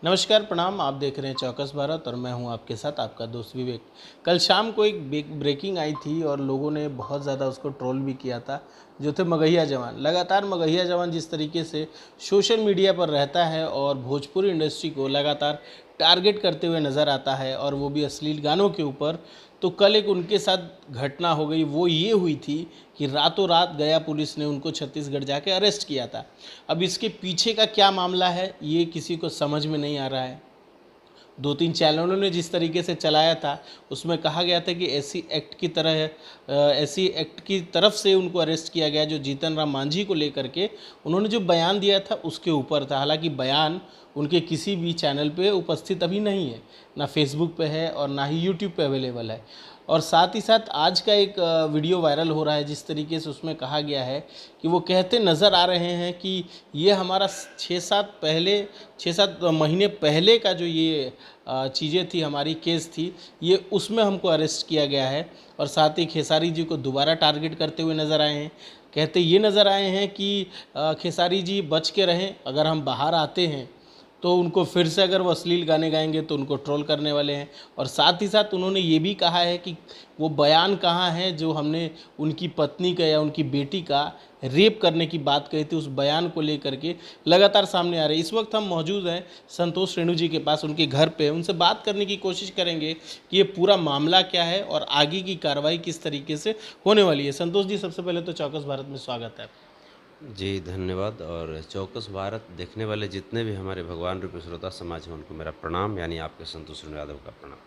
नमस्कार, प्रणाम। आप देख रहे हैं चौकस भारत और मैं हूं आपके साथ आपका दोस्त विवेक। कल शाम को एक ब्रेकिंग आई थी और लोगों ने बहुत ज़्यादा उसको ट्रोल भी किया था, जो थे मगहिया जवान। लगातार मगहिया जवान जिस तरीके से सोशल मीडिया पर रहता है और भोजपुरी इंडस्ट्री को लगातार टारगेट करते हुए नज़र आता है, और वो भी अश्लील गानों के ऊपर। तो कल एक उनके साथ घटना हो गई, वो ये हुई थी कि रातों रात गया पुलिस ने उनको छत्तीसगढ़ जाके अरेस्ट किया था। अब इसके पीछे का क्या मामला है, ये किसी को समझ में नहीं आ रहा है। दो तीन चैनलों ने जिस तरीके से चलाया था, उसमें कहा गया था कि एससी एक्ट की तरह एससी एक्ट की तरफ से उनको अरेस्ट किया गया, जो जीतन राम मांझी को लेकर के उन्होंने जो बयान दिया था उसके ऊपर था। हालांकि बयान उनके किसी भी चैनल पे उपस्थित अभी नहीं है, ना फेसबुक पे है और ना ही यूट्यूब पे अवेलेबल है। और साथ ही साथ आज का एक वीडियो वायरल हो रहा है, जिस तरीके से उसमें कहा गया है कि वो कहते नज़र आ रहे हैं कि ये हमारा 6-7 महीने पहले का जो ये चीज़ें थी, हमारी केस थी, ये उसमें हमको अरेस्ट किया गया है। और साथ ही खेसारी जी को दोबारा टारगेट करते हुए नज़र आए हैं। कहते ये नज़र आए हैं कि खेसारी जी बच के रहें, अगर हम बाहर आते हैं तो उनको फिर से अगर वो अश्लील गाने गाएंगे तो उनको ट्रोल करने वाले हैं। और साथ ही साथ उन्होंने ये भी कहा है कि वो बयान कहाँ है जो हमने उनकी पत्नी का या उनकी बेटी का रेप करने की बात कही थी, उस बयान को लेकर के लगातार सामने आ रहे हैं। इस वक्त हम मौजूद हैं संतोष रेणु जी के पास, उनके घर पे। उनसे बात करने की कोशिश करेंगे कि ये पूरा मामला क्या है और आगे की कार्रवाई किस तरीके से होने वाली है। संतोष जी, सबसे पहले तो चौकस भारत में स्वागत है। जी धन्यवाद। और चौकस भारत देखने वाले जितने भी हमारे भगवान रूपी श्रोता समाज हैं, उनको मेरा प्रणाम, यानी आपके संतोष यादव का प्रणाम।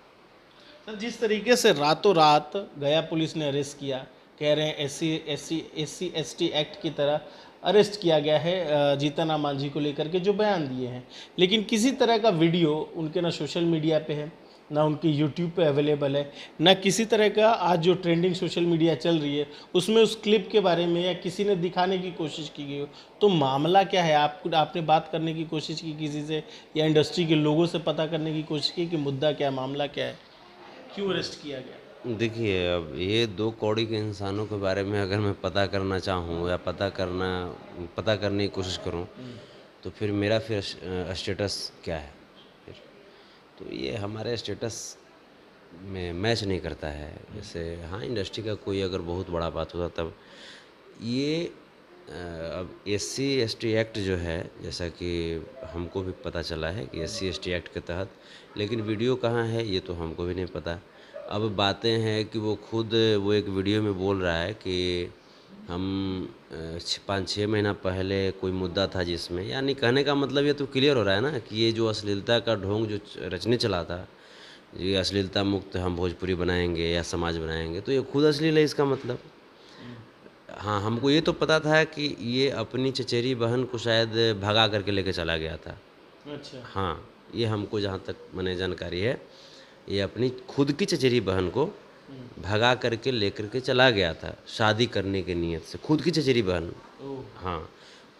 सर, जिस तरीके से रातों रात गया पुलिस ने अरेस्ट किया, कह रहे हैं एससी एसटी एक्ट की तरह अरेस्ट किया गया है जीतन राम मांझी को लेकर के जो बयान दिए हैं, लेकिन किसी तरह का वीडियो उनके ना सोशल मीडिया पे है, ना उनके यूट्यूब पे अवेलेबल है, ना किसी तरह का आज जो ट्रेंडिंग सोशल मीडिया चल रही है उसमें उस क्लिप के बारे में या किसी ने दिखाने की कोशिश की गई हो। तो मामला क्या है? आपने बात करने की कोशिश की किसी से, या इंडस्ट्री के लोगों से पता करने की कोशिश की कि मुद्दा क्या है, मामला क्या है, क्यों अरेस्ट किया गया? देखिए, अब ये दो कौड़ी के इंसानों के बारे में अगर मैं पता करना चाहूँ या पता करने की कोशिश करूँ, तो फिर मेरा स्टेटस क्या है फिर? तो ये हमारे स्टेटस में मैच नहीं करता है। जैसे हाँ, इंडस्ट्री का कोई अगर बहुत बड़ा बात होता तब ये अब एससी एसटी एक्ट जो है, जैसा कि हमको भी पता चला है कि एससी एसटी एक्ट के तहत, लेकिन वीडियो कहाँ है ये तो हमको भी नहीं पता। अब बातें हैं कि वो एक वीडियो में बोल रहा है कि हम 5-6 महीना पहले कोई मुद्दा था जिसमें, यानी कहने का मतलब ये तो क्लियर हो रहा है ना कि ये जो अश्लीलता का ढोंग जो रचने चला था, ये अश्लीलता मुक्त हम भोजपुरी बनाएंगे या समाज बनाएंगे, तो ये खुद अश्लील है इसका मतलब। हाँ, हमको ये तो पता था कि ये अपनी चचेरी बहन को शायद भगा करके लेके चला गया था। अच्छा। हाँ, ये हमको जहाँ तक मने जानकारी है, ये अपनी खुद की चचेरी बहन को भगा करके लेकर के चला गया था शादी करने के नियत से, खुद की चचेरी बहन। हाँ,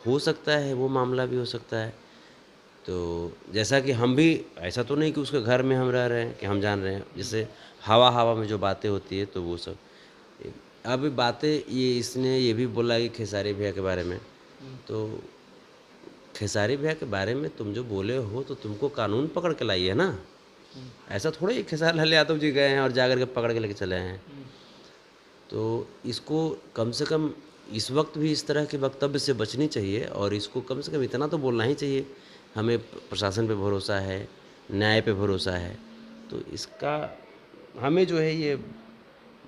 हो सकता है वो मामला भी हो सकता है। तो जैसा कि हम भी, ऐसा तो नहीं कि उसके घर में हम रह रहे हैं कि हम जान रहे हैं, जैसे हवा में जो बातें होती है तो वो सब। अब बातें इसने ये भी बोला कि खेसारी भैया के बारे में, तो खेसारी भैया के बारे में तुम जो बोले हो तो तुमको कानून पकड़ के लाई है ना। ऐसा थोड़ा ही खेसारी लाल यादव जी गए हैं और जा कर के पकड़ के लेके चले हैं। तो इसको कम से कम इस वक्त भी इस तरह के वक्तव्य से बचनी चाहिए, और इसको कम से कम इतना तो बोलना ही चाहिए, हमें प्रशासन पे भरोसा है, न्याय पे भरोसा है। तो इसका हमें जो है ये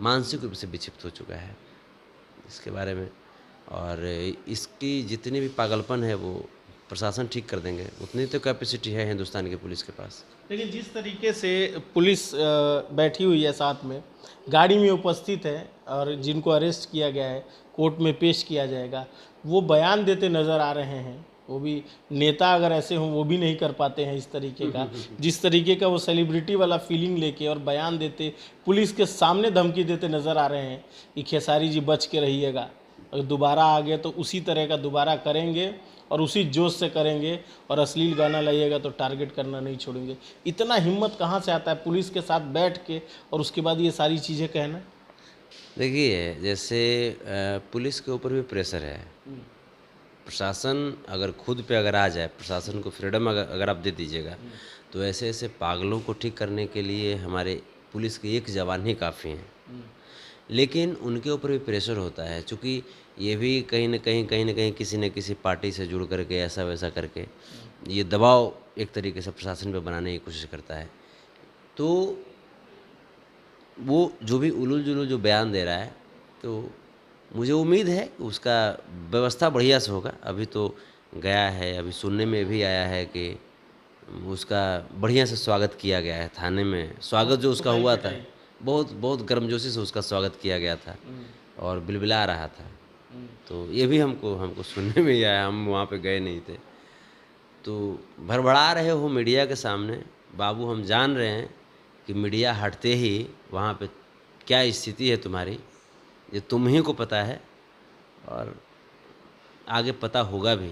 मानसिक रूप से विक्षिप्त हो चुका है इसके बारे में, और इसकी जितनी भी पागलपन है वो प्रशासन ठीक कर देंगे, उतनी तो कैपेसिटी है हिंदुस्तान की पुलिस के पास। लेकिन जिस तरीके से पुलिस बैठी हुई है, साथ में गाड़ी में उपस्थित है, और जिनको अरेस्ट किया गया है कोर्ट में पेश किया जाएगा, वो बयान देते नज़र आ रहे हैं। वो भी नेता अगर ऐसे हों वो भी नहीं कर पाते हैं इस तरीके का, जिस तरीके का वो सेलिब्रिटी वाला फीलिंग लेके और बयान देते, पुलिस के सामने धमकी देते नज़र आ रहे हैं कि खेसारी जी बच के रहिएगा, अगर दोबारा आ गए तो उसी तरह का दोबारा करेंगे और उसी जोश से करेंगे, और अश्लील गाना लाइएगा तो टारगेट करना नहीं छोड़ेंगे। इतना हिम्मत कहाँ से आता है पुलिस के साथ बैठ के और उसके बाद ये सारी चीज़ें कहना? देखिए, जैसे पुलिस के ऊपर भी प्रेशर है, प्रशासन अगर खुद पे अगर आ जाए, प्रशासन को फ्रीडम अगर आप दे दीजिएगा, तो ऐसे ऐसे पागलों को ठीक करने के लिए हमारे पुलिस के एक जवान ही काफ़ी हैं। लेकिन उनके ऊपर भी प्रेशर होता है, चूँकि ये भी कहीं न कहीं किसी न किसी पार्टी से जुड़ करके ऐसा वैसा करके ये दबाव एक तरीके से प्रशासन पे बनाने की कोशिश करता है। तो वो जो भी उलूल-जुलूल जो बयान दे रहा है, तो मुझे उम्मीद है कि उसका व्यवस्था बढ़िया से होगा। अभी तो गया है, अभी सुनने में भी आया है कि उसका बढ़िया से स्वागत किया गया है थाने में। स्वागत जो उसका हुआ था, बहुत बहुत गर्मजोशी से उसका स्वागत किया गया था और बिलबिला रहा था। तो ये भी हमको सुनने में ही आया, हम वहाँ पे गए नहीं थे। तो भड़बड़ा रहे हो मीडिया के सामने, बाबू हम जान रहे हैं कि मीडिया हटते ही वहाँ पे क्या स्थिति है तुम्हारी, ये तुम ही को पता है और आगे पता होगा भी।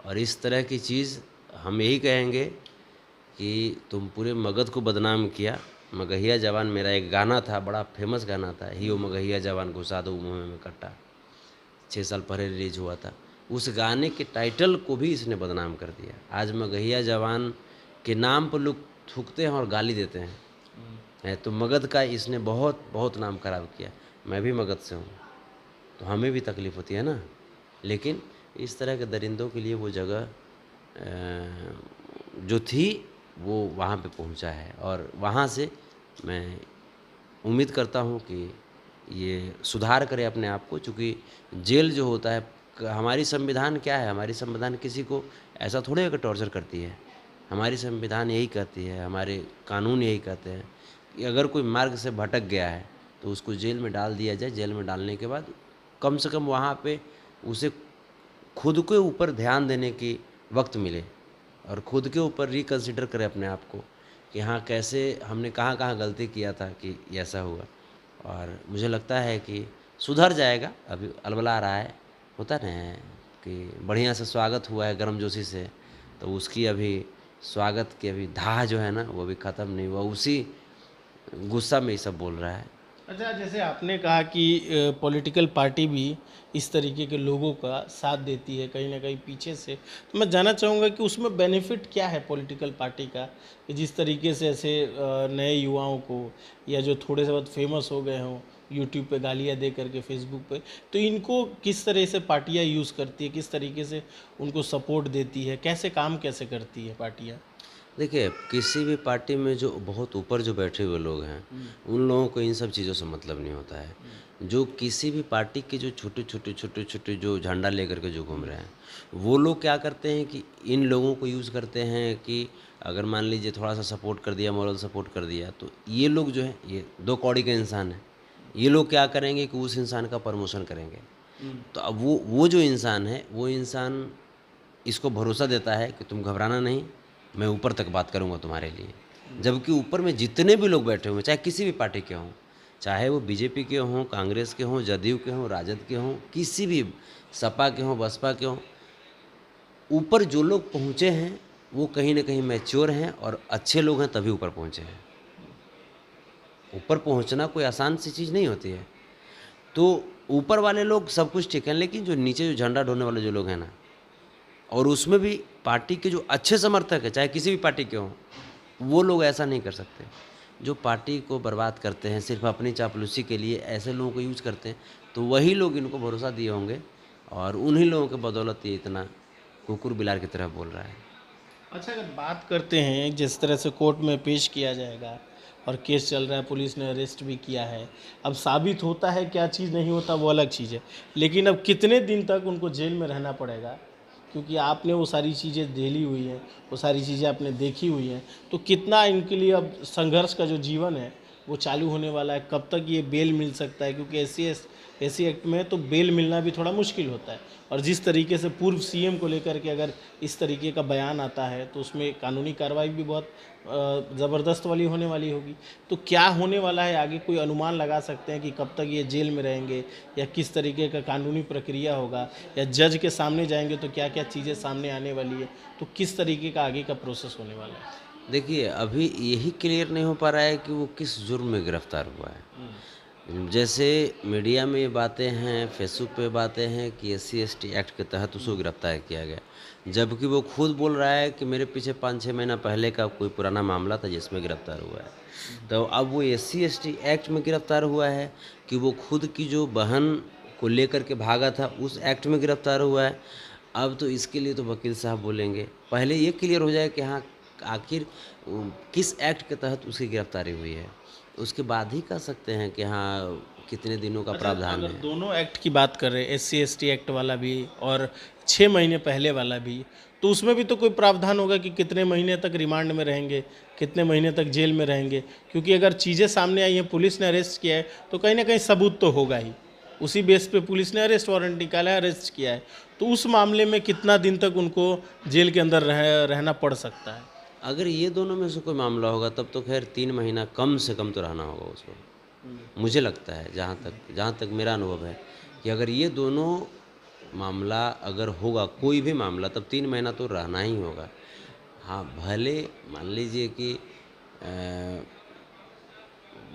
और इस तरह की चीज़ हम यही कहेंगे कि तुम पूरे मगध को बदनाम किया। मगहिया जवान मेरा एक गाना था, बड़ा फेमस गाना था, ही ओ मगहिया जवान घुसा दो मुँह में कट्टा, 6 साल पहले रिलीज हुआ था। उस गाने के टाइटल को भी इसने बदनाम कर दिया। आज मगहिया जवान के नाम पर लोग थूकते हैं और गाली देते हैं। तो मगध का इसने बहुत बहुत नाम खराब किया। मैं भी मगध से हूँ, तो हमें भी तकलीफ़ होती है ना। लेकिन इस तरह के दरिंदों के लिए वो जगह जो थी वो वहाँ पे पहुँचा है, और वहाँ से मैं उम्मीद करता हूँ कि ये सुधार करे अपने आप को। चूँकि जेल जो होता है, हमारी संविधान क्या है, हमारी संविधान किसी को ऐसा थोड़े है कि टॉर्चर करती है। हमारी संविधान यही कहती है, हमारे कानून यही कहते हैं कि अगर कोई मार्ग से भटक गया है तो उसको जेल में डाल दिया जाए। जेल में डालने के बाद कम से कम वहाँ पे उसे खुद के ऊपर ध्यान देने की वक्त मिले और खुद के ऊपर रिकन्सिडर करे अपने आप को कि हाँ, कैसे हमने कहाँ कहाँ गलती किया था कि ऐसा हुआ। और मुझे लगता है कि सुधर जाएगा। अभी अलबला रहा है, होता ना कि बढ़िया से स्वागत हुआ है गर्मजोशी से, तो उसकी अभी स्वागत की अभी धाह जो है ना, वो भी ख़त्म नहीं हुआ, उसी गुस्सा में ये सब बोल रहा है। अच्छा, जैसे आपने कहा कि पॉलिटिकल पार्टी भी इस तरीके के लोगों का साथ देती है कहीं ना कहीं पीछे से, तो मैं जानना चाहूँगा कि उसमें बेनिफिट क्या है पॉलिटिकल पार्टी का, कि जिस तरीके से ऐसे नए युवाओं को या जो थोड़े से बहुत फेमस हो गए हों यूट्यूब पे गालियाँ दे करके फेसबुक पे, तो इनको किस तरह से पार्टियाँ यूज़ करती है, किस तरीके से उनको सपोर्ट देती है, कैसे काम कैसे करती है पार्टियाँ? देखिए, किसी भी पार्टी में जो बहुत ऊपर जो बैठे हुए लोग हैं, उन लोगों को इन सब चीज़ों से मतलब नहीं होता है। जो किसी भी पार्टी के जो छोटे-छोटे जो झंडा लेकर के जो घूम रहे हैं, वो लोग क्या करते हैं कि इन लोगों को यूज़ करते हैं कि अगर मान लीजिए थोड़ा-सा सपोर्ट कर दिया, मॉरल सपोर्ट कर दिया, तो ये लोग जो हैं, ये 2 कौड़ी के इंसान हैं। ये लोग क्या करेंगे कि उस इंसान का प्रमोशन करेंगे। तो अब वो जो इंसान है, वो इंसान इसको भरोसा देता है कि तुम घबराना नहीं, मैं ऊपर तक बात करूंगा तुम्हारे लिए। जबकि ऊपर में जितने भी लोग बैठे हुए, चाहे किसी भी पार्टी के हों, चाहे वो बीजेपी के हों, कांग्रेस के हों, जदयू के हों, राजद के हों, किसी भी सपा के हों, बसपा के हों, ऊपर जो लोग पहुँचे हैं वो कहीं ना कहीं मैच्योर हैं और अच्छे लोग हैं, तभी ऊपर पहुँचे हैं। ऊपर पहुँचना कोई आसान सी चीज़ नहीं होती है। तो ऊपर वाले लोग सब कुछ ठीक है, लेकिन जो नीचे जो झंडा ढोने वाले जो लोग हैं ना, और उसमें भी पार्टी के जो अच्छे समर्थक हैं, चाहे किसी भी पार्टी के हों, वो लोग ऐसा नहीं कर सकते। जो पार्टी को बर्बाद करते हैं सिर्फ अपनी चापलूसी के लिए, ऐसे लोगों को यूज़ करते हैं, तो वही लोग इनको भरोसा दिए होंगे और उन्हीं लोगों के बदौलत ये इतना कुकुर बिलार की तरह बोल रहा है। अच्छा, अगर बात करते हैं जिस तरह से कोर्ट में पेश किया जाएगा और केस चल रहा है, पुलिस ने अरेस्ट भी किया है, अब साबित होता है क्या चीज़ नहीं होता वो अलग चीज़ है, लेकिन अब कितने दिन तक उनको जेल में रहना पड़ेगा, क्योंकि आपने वो सारी चीज़ें झेली हुई हैं, वो सारी चीज़ें आपने देखी हुई हैं, तो कितना इनके लिए अब संघर्ष का जो जीवन है वो चालू होने वाला है, कब तक ये बेल मिल सकता है, क्योंकि एससी एक्ट में तो बेल मिलना भी थोड़ा मुश्किल होता है, और जिस तरीके से पूर्व सीएम को लेकर के अगर इस तरीके का बयान आता है तो उसमें कानूनी कार्रवाई भी बहुत ज़बरदस्त वाली होने वाली होगी। तो क्या होने वाला है आगे, कोई अनुमान लगा सकते हैं कि कब तक ये जेल में रहेंगे, या किस तरीके का कानूनी प्रक्रिया होगा, या जज के सामने जाएंगे तो क्या क्या चीज़ें सामने आने वाली है, तो किस तरीके का आगे का प्रोसेस होने वाला है? देखिए, अभी यही क्लियर नहीं हो पा रहा है कि वो किस जुर्म में गिरफ्तार हुआ है। जैसे मीडिया में ये बातें हैं, फेसबुक पे बातें हैं कि SC/ST एक्ट के तहत उसको गिरफ्तार किया गया, जबकि वो खुद बोल रहा है कि मेरे पीछे 5-6 महीना पहले का कोई पुराना मामला था जिसमें गिरफ्तार हुआ है। तो अब वो SC/ST एक्ट में गिरफ्तार हुआ है कि वो खुद की जो बहन को लेकर के भागा था उस एक्ट में गिरफ्तार हुआ है। अब तो इसके लिए तो वकील साहब बोलेंगे, पहले ये क्लियर हो जाए कि हाँ आखिर किस एक्ट के तहत उसकी गिरफ्तारी हुई है, उसके बाद ही कह सकते हैं कि हाँ कितने दिनों का प्रावधान अगर है। दोनों एक्ट की बात करें, SC/ST एक्ट वाला भी और 6 महीने पहले वाला भी, तो उसमें भी तो कोई प्रावधान होगा कि कितने महीने तक रिमांड में रहेंगे, कितने महीने तक जेल में रहेंगे। क्योंकि अगर चीज़ें सामने आई हैं, पुलिस ने अरेस्ट किया है, तो कहीं ना कहीं सबूत तो होगा ही। उसी बेस पे पुलिस ने अरेस्ट वारंट निकाला है, अरेस्ट किया है, तो उस मामले में कितना दिन तक उनको जेल के अंदर रहना पड़ सकता है। अगर ये दोनों में से कोई मामला होगा तब तो खैर 3 महीना कम से कम तो रहना होगा उसको। मुझे लगता है जहाँ तक मेरा अनुभव है कि अगर ये दोनों मामला अगर होगा कोई भी मामला तब 3 महीना तो रहना ही होगा। हाँ भले मान लीजिए कि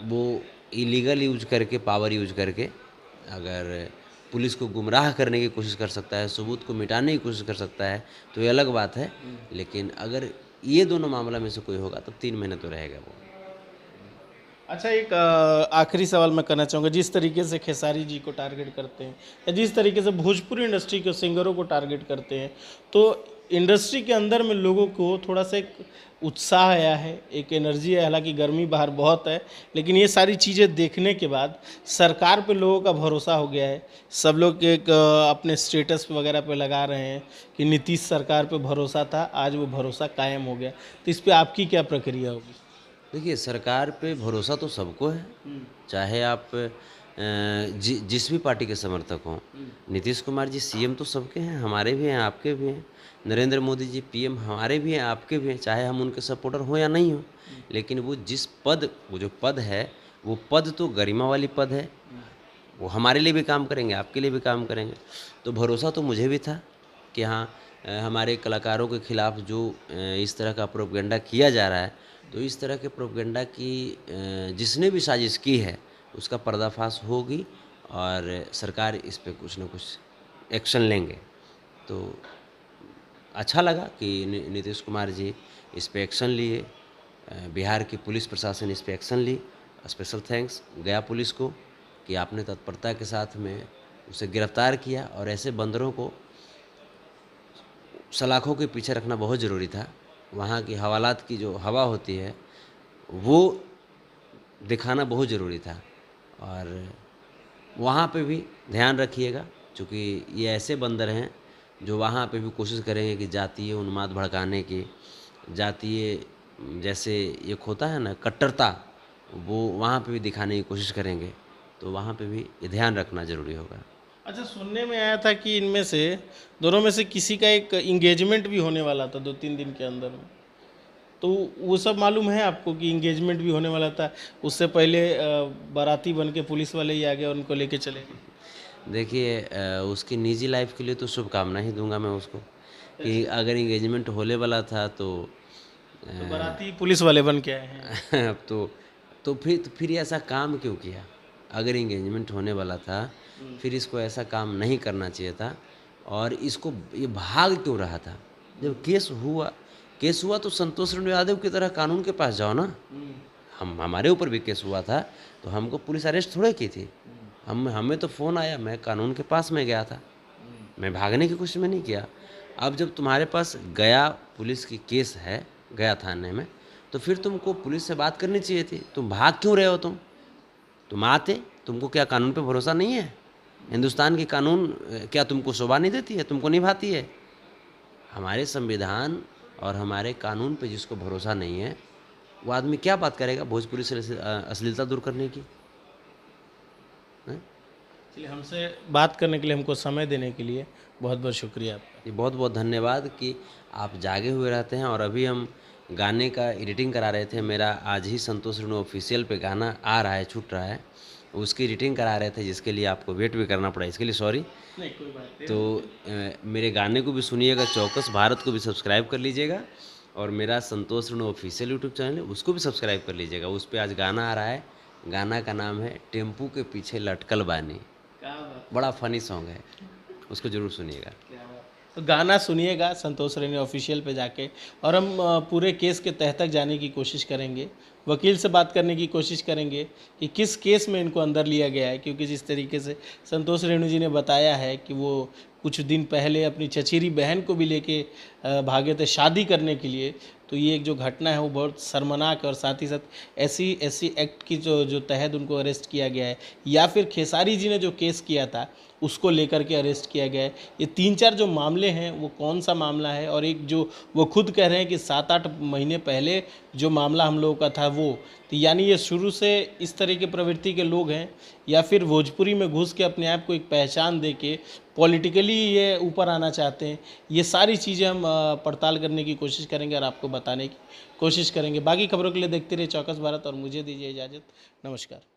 वो इलीगल यूज करके, पावर यूज करके अगर पुलिस को गुमराह करने की कोशिश कर सकता है, सबूत को मिटाने की कोशिश कर सकता है तो ये अलग बात है। लेकिन अगर ये दोनों मामला में से कोई होगा तब 3 महीने तो रहेगा वो। अच्छा, एक आखिरी सवाल मैं करना चाहूँगा। जिस तरीके से खेसारी जी को टारगेट करते हैं या जिस तरीके से भोजपुरी इंडस्ट्री के सिंगरों को टारगेट करते हैं, तो इंडस्ट्री के अंदर में लोगों को थोड़ा सा एक उत्साह आया है, एक एनर्जी है। हालांकि गर्मी बाहर बहुत है, लेकिन ये सारी चीज़ें देखने के बाद सरकार पे लोगों का भरोसा हो गया है। सब लोग एक अपने स्टेटस वगैरह पे लगा रहे हैं कि नीतीश सरकार पे भरोसा था, आज वो भरोसा कायम हो गया। तो इस पर आपकी क्या प्रक्रिया होगी? देखिए सरकार पे भरोसा तो सबको है, चाहे आप जिस भी पार्टी के समर्थक हों। नीतीश कुमार जी CM तो सबके हैं, हमारे भी हैं, आपके भी हैं। नरेंद्र मोदी जी PM हमारे भी हैं, आपके भी हैं, चाहे हम उनके सपोर्टर हों या नहीं हों। लेकिन वो जो पद है वो पद तो गरिमा वाली पद है, वो हमारे लिए भी काम करेंगे, आपके लिए भी काम करेंगे। तो भरोसा तो मुझे भी था कि हाँ हमारे कलाकारों के खिलाफ जो इस तरह का प्रोपेगेंडा किया जा रहा है, तो इस तरह के प्रोपेगेंडा की जिसने भी साजिश की है उसका पर्दाफाश होगी और सरकार इस पे कुछ न कुछ एक्शन लेंगे। तो अच्छा लगा कि नीतीश कुमार जी इस पे एक्शन लिए, बिहार की पुलिस प्रशासन इस पे एक्शन ली। स्पेशल थैंक्स गया पुलिस को कि आपने तत्परता के साथ में उसे गिरफ्तार किया, और ऐसे बंदरों को सलाखों के पीछे रखना बहुत ज़रूरी था। वहाँ की हवालात की जो हवा होती है वो दिखाना बहुत ज़रूरी था, और वहाँ पे भी ध्यान रखिएगा, क्योंकि ये ऐसे बंदर हैं जो वहाँ पे भी कोशिश करेंगे कि जातीय उन्माद भड़काने की, जातीय जैसे एक होता है ना कट्टरता, वो वहाँ पे भी दिखाने की कोशिश करेंगे। तो वहाँ पे भी ये ध्यान रखना ज़रूरी होगा। अच्छा, सुनने में आया था कि इनमें से दोनों में से किसी का एक इंगेजमेंट भी होने वाला था 2-3 दिन के अंदर में। तो वो सब मालूम है आपको कि इंगेजमेंट भी होने वाला था? उससे पहले बाराती बन के पुलिस वाले ही आ गए और उनको लेके चले गए। देखिए उसकी निजी लाइफ के लिए तो शुभकामना ही दूंगा मैं उसको, कि अगर इंगेजमेंट होने वाला था तो तो बाराती पुलिस वाले बन के आए हैं। अब तो फिर ऐसा काम क्यों किया? अगर इंगेजमेंट होने वाला था फिर इसको ऐसा काम नहीं करना चाहिए था, और इसको ये भाग क्यों रहा था? जब केस हुआ तो संतोष रेणु यादव की तरह कानून के पास जाओ ना। हमारे ऊपर भी केस हुआ था तो हमको पुलिस अरेस्ट थोड़े की थी। हमें तो फ़ोन आया, मैं कानून के पास में गया था, मैं भागने की कोशिश में नहीं किया। अब जब तुम्हारे पास गया पुलिस की केस है गया थाने में, तो फिर तुमको पुलिस से बात करनी चाहिए थी। तुम भाग क्यों रहे हो? तुम आते। तुमको क्या कानून पे भरोसा नहीं है? हिंदुस्तान की कानून क्या तुमको शोभा नहीं देती है, तुमको निभाती है? हमारे संविधान और हमारे कानून पे जिसको भरोसा नहीं है वो आदमी क्या बात करेगा भोजपुरी से अश्लीलता दूर करने की? चलिए, हमसे बात करने के लिए, हमको समय देने के लिए बहुत बहुत शुक्रिया आपका। ये बहुत बहुत धन्यवाद कि आप जागे हुए रहते हैं। और अभी हम गाने का एडिटिंग करा रहे थे, मेरा आज ही संतोष रेणु ऑफिशियल पे गाना आ रहा है, छूट रहा है, उसकी एडिटिंग करा रहे थे, जिसके लिए आपको वेट भी करना पड़ा, इसके लिए सॉरी। नहीं, कोई बात नहीं। तो मेरे गाने को भी सुनिएगा, चौकस भारत को भी सब्सक्राइब कर लीजिएगा, और मेरा संतोष रेणु ऑफिशियल यूट्यूब चैनल है उसको भी सब्सक्राइब कर लीजिएगा। उस पर आज गाना आ रहा है, गाना का नाम है टेम्पू के पीछे लटकल बानी। बड़ा फनी सॉन्ग है, उसको ज़रूर सुनिएगा। तो गाना सुनिएगा संतोष रैनी ऑफिशियल पे जाके, और हम पूरे केस के तह तक जाने की कोशिश करेंगे, वकील से बात करने की कोशिश करेंगे कि किस केस में इनको अंदर लिया गया है। क्योंकि जिस तरीके से संतोष रेणु जी ने बताया है कि वो कुछ दिन पहले अपनी चचेरी बहन को भी लेके भागे थे शादी करने के लिए, तो ये एक जो घटना है वो बहुत शर्मनाक है। और साथ ही साथ ऐसी एक्ट की जो तहत उनको अरेस्ट किया गया है, या फिर खेसारी जी ने जो केस किया था उसको लेकर के अरेस्ट किया गया है। ये 3-4 जो मामले हैं वो कौन सा मामला है, और एक जो वो खुद कह रहे हैं कि 7-8 महीने पहले जो मामला हम लोगों का था वो, तो यानी ये शुरू से इस तरह की प्रवृत्ति के लोग हैं, या फिर भोजपुरी में घुस के अपने आप को एक पहचान दे के पॉलिटिकली ये ऊपर आना चाहते हैं। ये सारी चीज़ें हम पड़ताल करने की कोशिश करेंगे और आपको बताने की कोशिश करेंगे। बाकी खबरों के लिए देखते रहिए चौकस भारत, और मुझे दीजिए इजाज़त। नमस्कार।